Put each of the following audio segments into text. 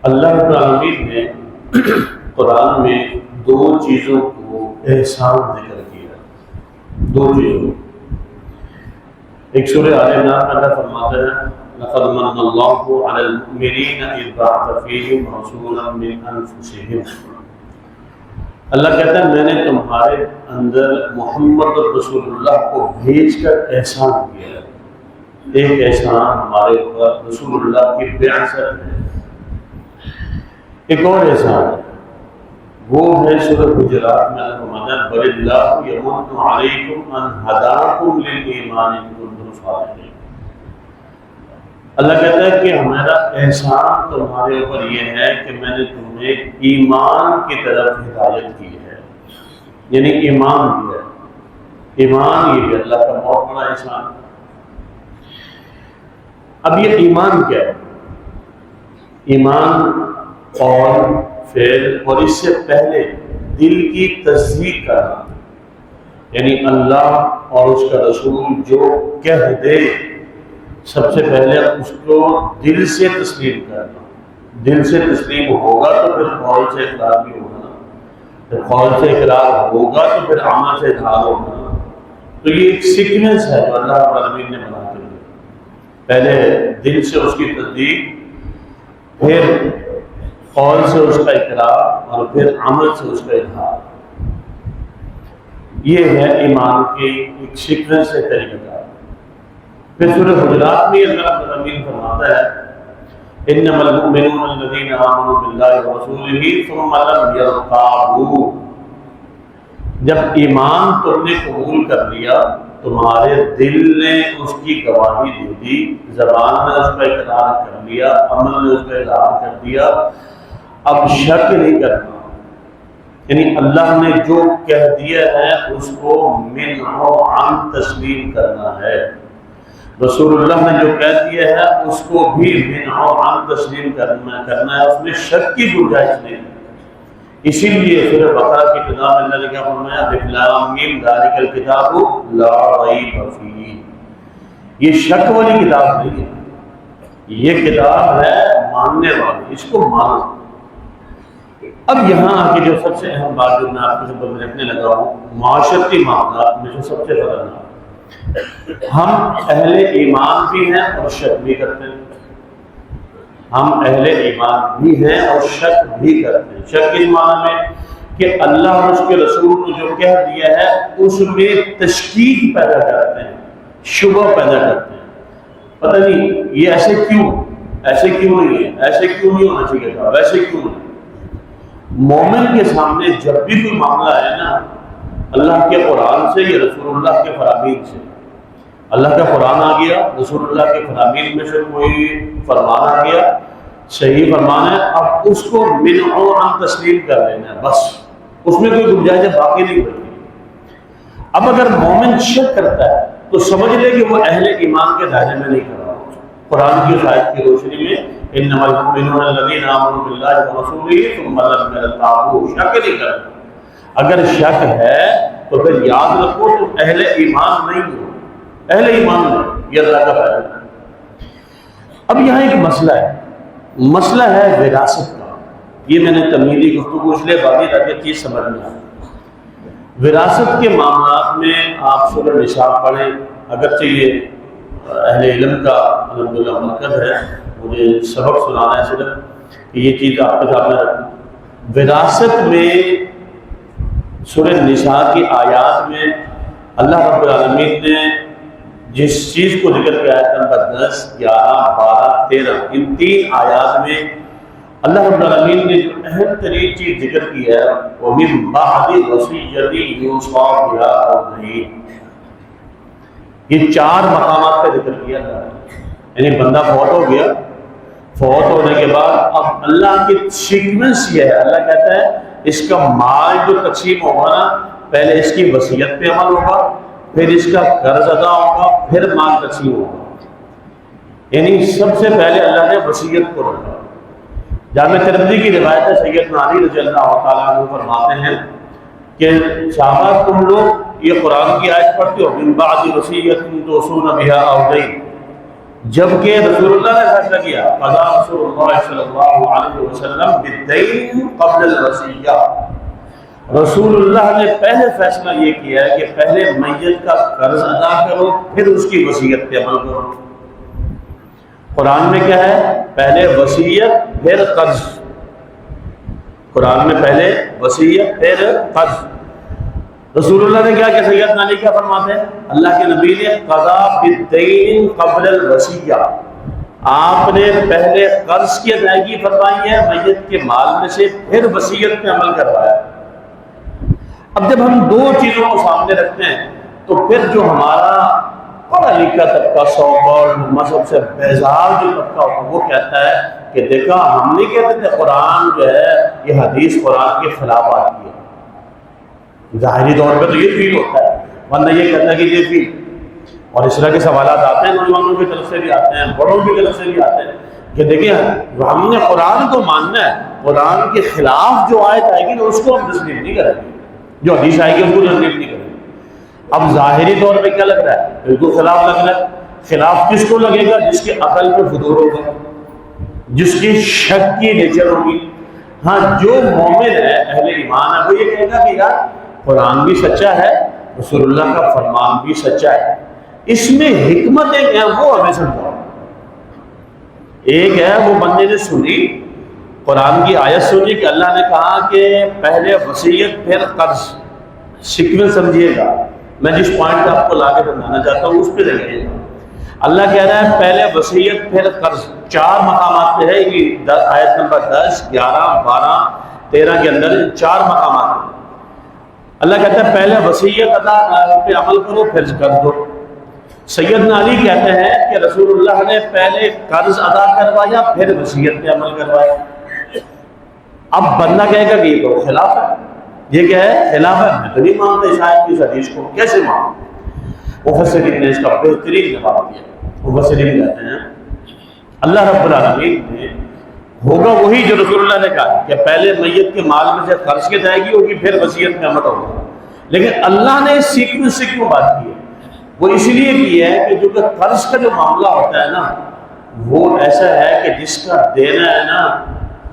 اللہ رب العالمین نے قرآن میں دو چیزوں کو احسان ذکر کیا، دو چیزوں۔ ایک سورہ آل عمران میں اللہ فرماتا ہے لقد من اللہ علی المؤمنین اذ بعث فیہم رسولا من انفسہم۔ اللہ کہتا ہے میں نے تمہارے اندر محمد رسول اللہ کو بھیج کر احسان کیا ہے۔ ایک احسان ہمارے اوپر رسول اللہ کی بعثت ہے۔ ایک اور احسان ہے، وہ ہے سورہ حجرات میں اللہ فرماتا ہے بل اللہ یمن علیکم ان ہداکم للایمان ان کنتم صادقین۔ اللہ کہتا ہے کہ ہمارا احسان تمہارے اوپر یہ ہے کہ میں نے تمہیں ایمان کی طرف ہدایت کی ہے، یعنی ایمان دیا ہے۔ ایمان یہ ہے اللہ کا بہت بڑا احسان۔ اب یہ ایمان کیا ہے؟ ایمان اور فعل، اور اس سے پہلے دل کی تصدیق کرنا، یعنی اللہ اور اس کا رسول جو کہہ دے سب سے پہلے اس کو دل سے تسلیم کرنا۔ دل سے تسلیم ہوگا تو پھر قول سے اقرار بھی ہوگا، جب قول سے اقرار ہوگا تو پھر عمل سے اظہار ہوگا۔ تو یہ ایک سیکوینس ہے جو اللہ رب العالمین نے بنا کے دیا، پہلے دل سے اس کی تصدیق، پھر قول سے اس کا اقرار، اور پھر عمل سے اس کا اظہار۔ یہ ہے ایمان کی ایک سیکوینس ہے، طریقہ کار۔ پھر سورہ حجرات میں اللہ رب العالمین فرماتا ہے انما المؤمنون الذین آمنوا باللہ ورسولہ ثم لم یرتابوا۔ جب ایمان تم نے قبول کر لیا، تمہارے دل نے اس کی گواہی دے دی، زبان نے اس کا اقرار کر لیا، عمل نے اس کا اظہار کر دیا، اب شک نہیں کرنا، یعنی اللہ نے جو کہہ دیا ہے اس کو من و عن تسلیم کرنا ہے۔ رسول اللہ نے جو کہہ دیا ہے اس کو بھی من و عن تسلیم کرنا ہے، اس میں شک کی گنجائش نہیں ہے۔ اسی لیے سورہ بقرہ کی ابتدا میں اللہ نے کیا فرمایا الف لام میم ذالک الکتاب لا ریب فیہ۔ یہ شک والی کتاب نہیں ہے، یہ کتاب ہے ماننے والی، اس کو مانو۔ اب یہاں آ کے جو سب سے اہم بات جو میں آپ کے سامنے رکھنے لگا ہوں، معاشرتی معاملات میں جو سب سے خطرناک، ہم اہل ایمان بھی ہیں اور شک بھی کرتے ہیں۔ ہم اہل ایمان بھی ہیں اور شک بھی کرتے ہیں۔ شک اس معنی میں کہ اللہ اور اس کے رسول نے جو کہہ دیا ہے اس میں تشکیک پیدا کرتے ہیں، شبہ پیدا کرتے ہیں۔ پتہ نہیں یہ ایسے کیوں نہیں ہے، ایسے کیوں نہیں ہونا چاہیے تھا، ویسے کیوں نہیں۔ مومن کے سامنے جب بھی کوئی معاملہ ہے نا، اللہ کے قرآن سے یا رسول اللہ کے فرامین سے، اللہ کا قرآن آ گیا، رسول اللہ کے فرامین میں سے کوئی فرمان آ گیا، صحیح فرمان ہے، اب اس کو من اور عن تسلیم کر لینا ہے، بس اس میں کوئی گنجائش باقی نہیں بچتی۔ اب اگر مومن شک کرتا ہے تو سمجھ لے کہ وہ اہل ایمان کے دائرے میں نہیں کر رہا۔ قرآن کی اس آیت کی روشنی میں انما المؤمنون الذین آمنوا باللہ ورسولہ ثم لم یرتابوا، شک نہیں کرتا۔ اگر شک ہے تو پھر یاد رکھو تم اہل ایمان نہیں ہو، اہل ایمان نہیں، یہ اللہ کا فیصلہ ہے۔ اب یہاں ایک مسئلہ ہے وراثت کا۔ یہ میں نے تمہیدی گفتگو اس لیے باقی تاکہ چیز سمجھ میں آئے۔ وراثت کے معاملات میں آپ سورہ نساء پڑھیں، اگرچہ یہ اہل علم کا الحمدللہ مرکز ہے، مجھے سبق سنانا ہے صرف کہ یہ چیز آپ کے سامنے رکھیں۔ وراثت میں سورہ نساء کی آیات میں اللہ رب العالمین نے جس چیز کو ذکر کیا ہے نمبر 10، 11، 12، 13، ان 3 آیات میں اللہ رب العالمین نے جو اہم ترین چیز ذکر کی ہے وہ من بعد وصیۃ یوصی بہا او دین۔ یہ 4 مقامات پہ ذکر کیا ہے، یعنی بندہ فوت ہو گیا، فوت ہونے کے بعد اب اللہ کی سیکوینس یہ ہے، اللہ کہتا ہے اس کا مال جو تقسیم ہوگا نا، پہلے اس کی وصیت پہ عمل ہوگا، پھر اس کا قرض ادا ہوگا، پھر مال تقسیم ہوگا۔ یعنی سب سے پہلے اللہ نے وصیت کو رکھا۔ جامع ترمذی کی روایت ہے، سیدنا علی رضی اللہ تعالیٰ عنہ فرماتے ہیں کہ صحابہ تم لوگ یہ قرآن کی آیت پڑھتے ہو من بعد وصیۃ توصون بہا او دین، جبکہ رسول اللہ نے فیصلہ کیا قضا رسول اللہ صلی اللہ علیہ وسلم بالدین قبل الوصیہ، رسول اللہ نے پہلے فیصلہ یہ کیا ہے کہ پہلے میت کا قرض ادا کرو پھر اس کی وصیت پہ عمل کرو۔ قرآن میں کیا ہے؟ پہلے وصیت پھر قرض، قرآن میں پہلے وصیت پھر قرض۔ رسول اللہ نے کیا کہ سیدنا علی کیا فرماتے ہیں؟ اللہ کے نبی نے قضا بالدین قبل الوصیہ، آپ نے پہلے قرض کی ادائیگی فرمائی ہے میت کے مال میں سے، پھر وصیت پہ عمل کروایا۔ اب جب ہم دو چیزوں کو سامنے رکھتے ہیں تو پھر جو ہمارا پڑھا لکھا طبقہ، سوبر مذہب سے بیزار جو طبقہ ہوتا ہے، وہ کہتا ہے کہ دیکھا ہم نہیں کہتے تھے قرآن جو ہے یہ حدیث قرآن کے خلاف آتی ہے۔ ظاہری طور پہ تو یہ فیل ہوتا ہے، ورنہ یہ کہتا ہے کہ یہ فیل، اور اس طرح کے سوالات آتے ہیں نوجوانوں کی طرف سے بھی آتے ہیں، بڑوں کی طرف سے بھی آتے ہیں کہ دیکھیں ہم نے قرآن کو ماننا ہے، قرآن کے خلاف جو آیت آئے گی نا اس کو ہم تسلیم نہیں کریں گے، جو حدیث آئے گی اس کو تسلیم نہیں کریں گے۔ اب ظاہری طور پہ کیا لگ رہا ہے؟ بالکل خلاف لگ رہا ہے۔ خلاف کس کو لگے گا؟ جس کے عقل پہ فضول ہوگا، جس کی شک کی نیچر ہوگی۔ ہاں جو مومن ہے، اہل ایمان ہے، وہ یہ کہے گا کہ یار قرآن بھی سچا ہے، رسول اللہ کا فرمان بھی سچا ہے، اس میں حکمتیں کیا وہ ہمیں سمجھاؤ۔ ایک ہے وہ بندے نے سنی قرآن کی آیت سنی کہ اللہ نے کہا کہ پہلے وصیت پھر قرض، سیکوینس سمجھیے گا، میں جس پوائنٹ آپ کو لا کے سمجھانا چاہتا ہوں اس پہ لگائیے گا۔ اللہ کہہ رہا ہے پہلے وصیت پھر قرض، 4 مقامات پہ ہے یہ آیت نمبر 10، 11، 12، 13 کے اندر 4 مقامات ہیں۔ اللہ کہتا ہے پہلے وصیت ادا پہ عمل کرو پھر قرض دو۔ سیدنا علی کہتے ہیں کہ رسول اللہ نے پہلے قرض ادا کروایا پھر وصیت پہ عمل کروایا۔ اب بندہ کہے گا کہ یہ تو خلاف ہے، یہ کیا ہے؟ خلاف ہے، میں تو نہیں مانتا شاید کی اس حدیث کو، کیسے مانوں؟ مفسرین نے اس کا بہترین جواب دیا۔ مفسرین کہتے ہیں اللہ رب العالمین نے ہوگا وہی جو رسول اللہ نے کہا کہ پہلے میت کے مال میں سے قرض کی ادائیگی ہوگی پھر وصیت میں عمل ہوگا، لیکن اللہ نے سیکوینس سے کیوں بات کی ہے؟ وہ اس لیے کی ہے کہ جو کہ قرض کا جو معاملہ ہوتا ہے نا وہ ایسا ہے کہ جس کا دینا ہے نا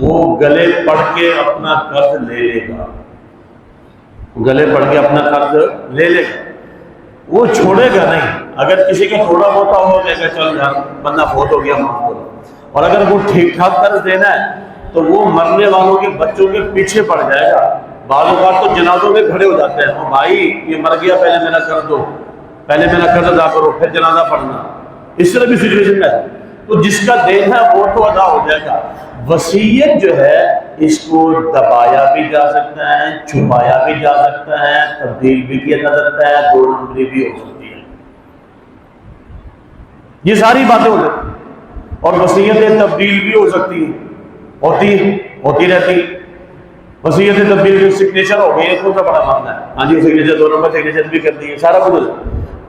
وہ گلے پڑ کے اپنا قرض لے لے گا، گلے پڑ کے اپنا قرض لے لے گا، وہ چھوڑے گا نہیں۔ اگر کسی کا تھوڑا بہت ہو گیا کہ چل یار بندہ فوت ہو گیا معاف کرو، اور اگر وہ ٹھیک ٹھاک قرض دینا ہے تو وہ مرنے والوں کے بچوں کے پیچھے پڑ جائے گا۔ بعض اوقات تو جنازوں میں کھڑے ہو جاتے ہیں، بھائی یہ مر گیا پہلے میرا قرض دو، پہلے میرا قرض ادا کرو پھر جنازہ پڑھنا، اس طرح بھی سچویشن ہے۔ تو جس کا دین ہے وہ تو ادا ہو جائے گا۔ وصیت جو ہے اس کو دبایا بھی جا سکتا ہے، چھپایا بھی جا سکتا ہے، تبدیل بھی کیا جا سکتا ہے، 2 نمبری بھی ہو سکتی ہے، یہ ساری باتیں ہو سکتی ہیں۔ اور وصیتیں تبدیل بھی ہو سکتی ہیں، ہوتی رہتی۔ وصیت تبدیل کی سگنیچر ہو گئی ہے، کون سا بڑا معاملہ ہے؟ ہاں جی سگنیچر 2 نمبر سگنیچر بھی کر دی ہے، سارا کچھ۔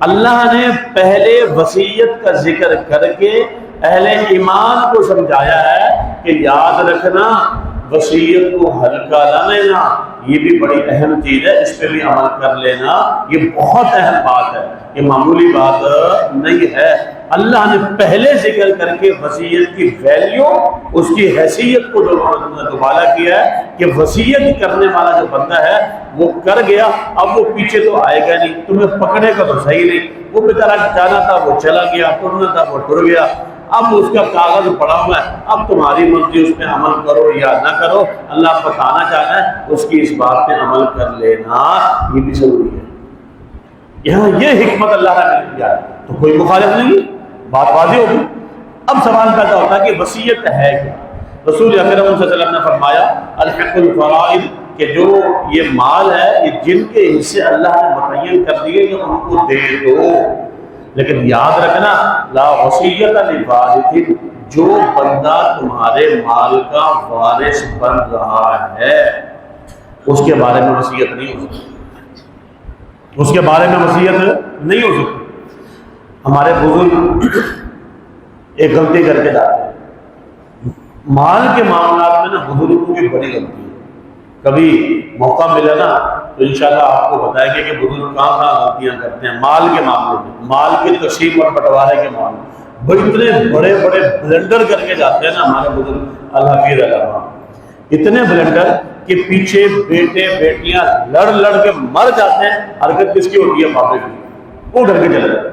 اللہ نے پہلے وصیت کا ذکر کر کے اہل ایمان کو سمجھایا ہے کہ یاد رکھنا وصیت کو ہلکا نہ لینا، یہ بھی بڑی اہم چیز ہے، اس پہ بھی عمل کر لینا، یہ بہت اہم بات ہے، یہ معمولی بات نہیں ہے۔ اللہ نے پہلے ذکر کر کے وصیت کی ویلیو، اس کی حیثیت کو دوبارہ کیا ہے کہ وصیت کرنے والا جو بندہ ہے وہ کر گیا، اب وہ پیچھے تو آئے گا نہیں، تمہیں پکڑے گا تو صحیح نہیں، وہ بیچارہ جانا تھا وہ چلا گیا، ٹرنا تھا وہ ٹر گیا، اب اس کا کاغذ پڑا ہوا ہے، اب تمہاری مرضی اس پہ عمل کرو یا نہ کرو، اللہ بتانا چاہتا ہے اس کی اس بات پہ عمل کر لینا، یہ بھی ضروری ہے۔ یہاں یہ حکمت اللہ نے کیا ہے تو کوئی مخالف نہیں، بات واضح ہوگی۔ اب سوال پیدا ہوتا ہے کہ وصیت ہے کیا؟ رسول اکرم صلی اللہ علیہ وسلم نے فرمایا الحق الفرائض، کہ جو یہ مال ہے یہ جن کے حصے اللہ نے متعین کر دیے کہ ان کو دے دو، لیکن یاد رکھنا لا وصیت لوارث، جو بندہ تمہارے مال کا وارث بن رہا ہے اس کے بارے میں وصیت نہیں ہو سکتی، اس کے بارے میں وصیت نہیں ہو سکتی۔ ہمارے بزرگ ایک غلطی کر کے جاتے ہیں، مال کے معاملات میں نا بزرگوں کی بڑی غلطی ہے۔ کبھی موقع ملے نا تو انشاءاللہ آپ کو بتائیں گے کہ بزرگ کہاں غلطیاں کرتے ہیں مال کے معاملے میں، مال کے تقسیم اور بٹوارے کے معاملے میں۔ وہ اتنے بڑے بڑے بلنڈر کر کے جاتے ہیں نا ہمارے بزرگ اللہ کی علامہ، اتنے بلنڈر کہ پیچھے بیٹے بیٹیاں لڑ لڑ کے مر جاتے ہیں، حرکت کس کی ہوتی ہے؟ بابے کی، وہ ڈر کے چلے جاتے ہیں۔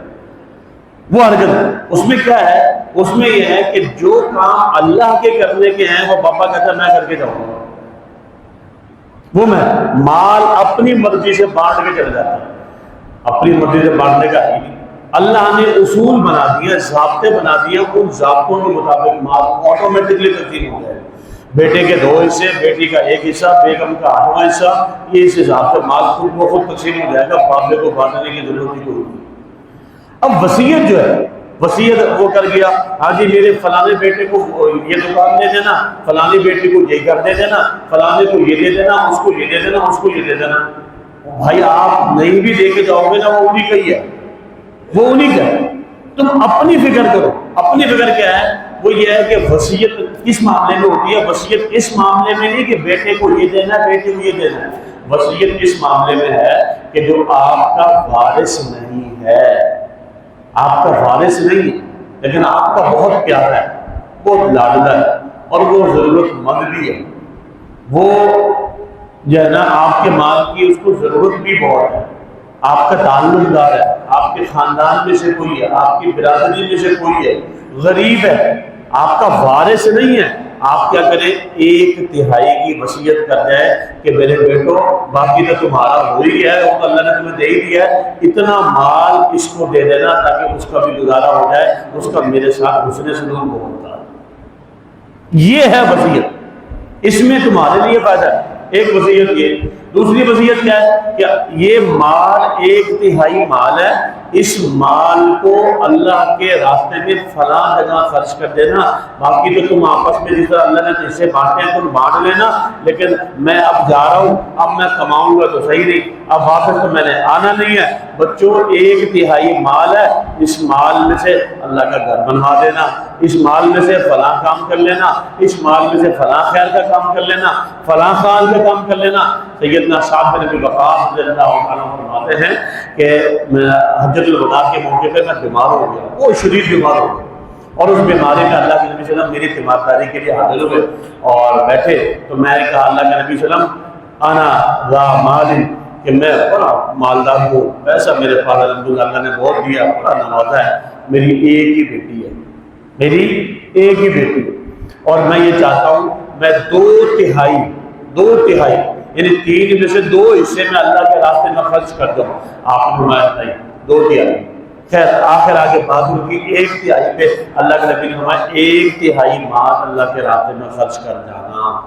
وہ حرکت اس میں کیا ہے؟ اس میں یہ ہے کہ جو کام اللہ کے کرنے کے ہیں وہ پاپا کہتا ہے میں کر کے جاؤں گا، وہ میں مال اپنی مرضی سے بانٹ کے چلے جاتا ہے، اپنی مرضی سے بانٹنے کا ہی نہیں۔ اللہ نے اصول بنا دیے، ضابطے بنا دیے، ان ضابطوں کے مطابق مال آٹومیٹکلی تقسیم ہو جائے، بیٹے کے 2 حصے، بیٹی کا 1 حصہ، بیگم کا 8واں حصہ، یہ اس حساب سے مال خود بخود تقسیم ہو جائے گا، بابے کو بانٹنے کی ضرورت ہی کوئی نہیں۔ اب وصیت جو ہے، وصیت وہ کر گیا، ہاں جی میرے فلانے بیٹے کو یہ دکان دے دینا، فلانی بیٹی کو یہ گھر دے دینا، فلانے کو یہ دے دینا، اس کو یہ دے دینا، اس کو یہ دے دینا۔ بھائی آپ نہیں بھی دے کے جاؤ گے نا، وہ انہیں کا ہی ہے، وہ انہیں کا ہے۔ تم اپنی فکر کرو۔ اپنی فکر کیا ہے؟ وہ یہ ہے کہ وصیت کس معاملے میں ہوتی ہے؟ وصیت اس معاملے میں نہیں کہ بیٹے کو یہ دینا ہے، بیٹے کو یہ دینا ہے۔ وصیت اس معاملے میں ہے کہ جو آپ کا وارث نہیں ہے، آپ کا وارث نہیں ہے لیکن آپ کا بہت پیارا ہے، بہت لاڈلا ہے، اور وہ ضرورت مند بھی ہے، وہ جو ہے نا آپ کے مال کی اس کو ضرورت بھی بہت ہے، آپ کا تعلق دار ہے، آپ کے خاندان میں سے کوئی ہے، آپ کی برادری میں سے کوئی ہے، غریب ہے، آپ کا وارث نہیں ہے، آپ کیا کریں؟ 1/3 کی وصیت کر جائے کہ میرے بیٹو باقی تو تمہارا ہو ہی گیا ہے، وہ تو اللہ نے تمہیں دے ہی دیا ہے، اتنا مال اس کو دے دینا تاکہ اس کا بھی گزارا ہو جائے، اس کا میرے ساتھ حسن سلوک ہوتا ہے۔ یہ ہے وصیت، اس میں تمہارے لیے فائدہ ہے۔ ایک وصیت یہ۔ دوسری وصیت کیا ہے؟ کہ یہ مال 1/3 مال ہے، اس مال کو اللہ کے راستے میں فلاں جگہ خرچ کر دینا، باقی تو تم آپس میں جس طرح اللہ نے جسے بانٹے ہیں تم بانٹ لینا، لیکن میں اب جا رہا ہوں، اب میں کماؤں گا تو صحیح نہیں، اب واپس تو میں نے آنا نہیں ہے۔ بچوں 1/3 مال ہے، اس مال میں سے اللہ کا گھر بنوا دینا، اس مال میں سے فلاں کام کر لینا، اس مال میں سے فلاں خیر کا کام کر لینا، فلاں خال کا کام کر لینا۔ سیدنا سعد بن ابی وقاص رضی اللہ عنہ فرماتے ہیں کہ حجۃ الوداع کے موقع پہ میں بیمار ہو گیا، وہ شدید بیمار ہو گیا، اور اس بیماری میں اللہ کے نبی صلی اللہ علیہ وسلم میری تیمارداری کے لیے حاضر ہوئے اور بیٹھے، تو میں نے کہا اللہ کے نبی صلی اللہ علیہ وسلم انا ذا مال، کہ میں بڑا مالدار ہوں، پیسہ میرے پاس الحمدللہ اللہ نے بہت دیا، بڑا نوازا ہے، میری ایک ہی بیٹی ہے، میری ایک ہی بیٹی ہے، اور میں یہ چاہتا ہوں میں 2/3 یعنی 3 میں سے 2 حصے میں اللہ کے راستے میں خرچ کر دوں۔ آپ نے فرمایا نہیں، 2/3۔ خیر آخر آگے بات ہوئی کہ 1/3 پہ اللہ کے نبی نے فرمایا 1/3 مال اللہ کے راستے میں خرچ کر جانا۔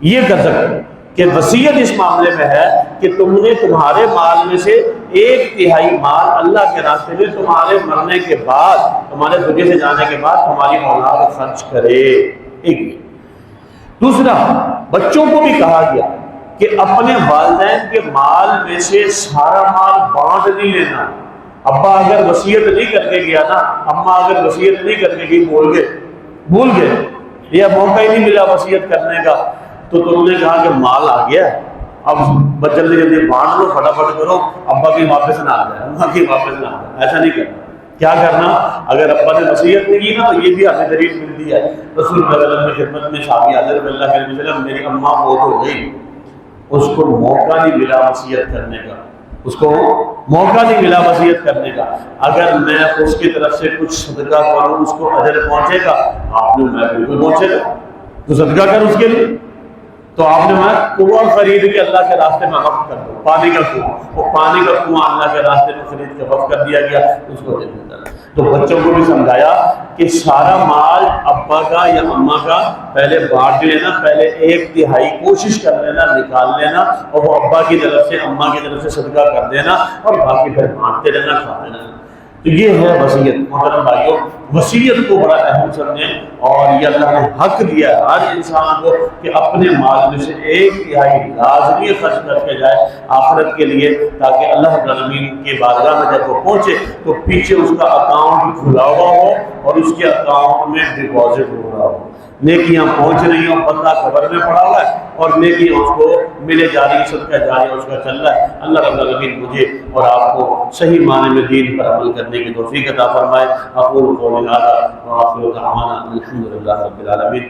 یہ کر سکتے کہ وصیت اس معاملے میں ہے کہ تم نے تمہارے مال میں سے 1/3 مال اللہ کے راستے میں تمہارے مرنے کے بعد، تمہارے دنیا سے جانے کے بعد تمہاری اولاد خرچ کرے۔ ایک دوسرا، بچوں کو بھی کہا گیا کہ اپنے والدین کے مال میں سے سارا مال بانٹ نہیں لینا۔ ابا اگر وصیت نہیں کر کے گیا نا، اماں اگر وصیت نہیں کر کے گئی، بھول گئے یا موقع ہی نہیں ملا وصیت کرنے کا، تو تم نے کہا کہ مال آ گیا، اب جلدی جلدی بانٹ لو، فٹافٹ کرو، ابا کی واپس نہ آ جائے، اماں کی واپس نہ آ جائے۔ ایسا نہیں کرنا۔ کیا کرنا؟ اگر ابا نے وصیت نہیں کی نا تو یہ بھی ہمیں دلیل ملتی ہے رسول اللہ صلی اللہ علیہ وسلم کی خدمت میں شادی حاضر میں اللہ کے نبی صلی اللہ علیہ وسلم، میری اماں فوت ہو گئی، اس کو موقع نہیں ملا وصیت کرنے کا، اس کو موقع نہیں ملا وصیت کرنے کا، اگر میں اس کی طرف سے کچھ صدقہ کروں اس کو اجر پہنچے گا؟ آپ نے میں بالکل پہنچے گا، تو صدقہ کر اس کے لیے۔ تو آپ نے میں کنواں خرید کے اللہ کے راستے میں وقف کر دو، پانی کا کنواں، وہ پانی کا کنواں اللہ کے راستے میں خرید کے وقف کر دیا گیا، اس کو دے دیتا۔ تو بچوں کو بھی سمجھایا کہ سارا مال ابا کا یا اماں کا پہلے بانٹ لینا، پہلے 1/3 کوشش کر لینا، نکال لینا، اور وہ ابا کی طرف سے اماں کی طرف سے صدقہ کر دینا، اور باقی پھر بانٹتے رہنا، کھاتے رہنا۔ تو یہ ہے وصیت۔ محترم بھائیوں، وصیت کو بڑا اہم سمجھیں، اور یہ اللہ نے حق دیا ہے ہر انسان کو کہ اپنے مال میں سے 1/3 لازمی خرچ کر کے جائے آخرت کے لیے، تاکہ اللہ رب العالمین کی بارگاہ میں جب وہ پہنچے تو پیچھے اس کا اکاؤنٹ کھلا ہوا ہو اور اس کے اکاؤنٹ میں ڈپازٹ ہو رہا ہو۔ نیکیاں پہنچ رہی ہوں، بندہ قبر میں پڑا ہوا ہے اور نیکیاں اس کو ملے جا رہی، صدقہ جاریہ اس کا چل رہا ہے۔ اللہ رب العالمین مجھے اور آپ کو صحیح معنی میں دین پر عمل کرنے کی توفیق عطا فرمائے۔ اقول قولی ھذا وآخر دعوانا الحمد للہ رب العالمین۔